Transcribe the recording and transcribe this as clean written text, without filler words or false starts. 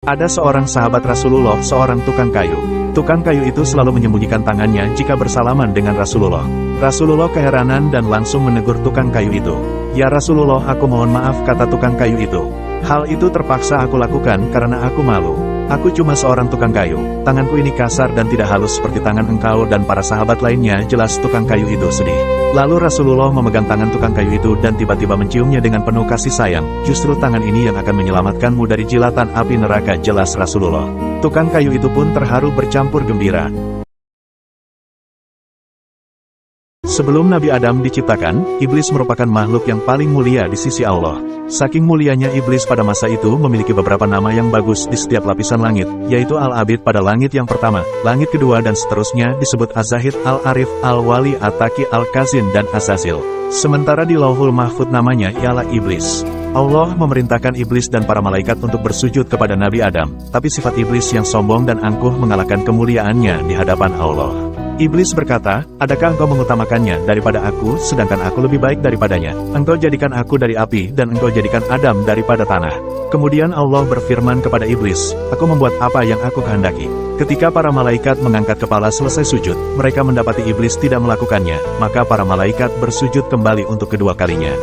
Ada seorang sahabat Rasulullah, seorang tukang kayu. Tukang kayu itu selalu menyembunyikan tangannya jika bersalaman dengan Rasulullah. Rasulullah keheranan dan langsung menegur tukang kayu itu. "Ya Rasulullah, aku mohon maaf," kata tukang kayu itu. "Hal itu terpaksa aku lakukan karena aku malu. Aku cuma seorang tukang kayu. Tanganku ini kasar dan tidak halus seperti tangan engkau dan para sahabat lainnya." Jelas tukang kayu itu sedih. Lalu Rasulullah memegang tangan tukang kayu itu dan tiba-tiba menciumnya dengan penuh kasih sayang. "Justru tangan ini yang akan menyelamatkanmu dari jilatan api neraka," jelas Rasulullah. Tukang kayu itu pun terharu bercampur gembira. Sebelum Nabi Adam diciptakan, iblis merupakan makhluk yang paling mulia di sisi Allah. Saking mulianya iblis pada masa itu memiliki beberapa nama yang bagus di setiap lapisan langit, yaitu Al-Abid pada langit yang pertama, langit kedua dan seterusnya disebut Az-Zahid, Al-Arif, Al-Wali, At-Taqi, Al-Kazin dan As-Sazil. Sementara di Lauhul Mahfud namanya ialah iblis. Allah memerintahkan iblis dan para malaikat untuk bersujud kepada Nabi Adam, tapi sifat iblis yang sombong dan angkuh mengalahkan kemuliaannya di hadapan Allah. Iblis berkata, "Adakah engkau mengutamakannya daripada aku, sedangkan aku lebih baik daripadanya? Engkau jadikan aku dari api, dan engkau jadikan Adam daripada tanah." Kemudian Allah berfirman kepada iblis, "Aku membuat apa yang aku kehendaki." Ketika para malaikat mengangkat kepala selesai sujud, mereka mendapati iblis tidak melakukannya, maka para malaikat bersujud kembali untuk kedua kalinya.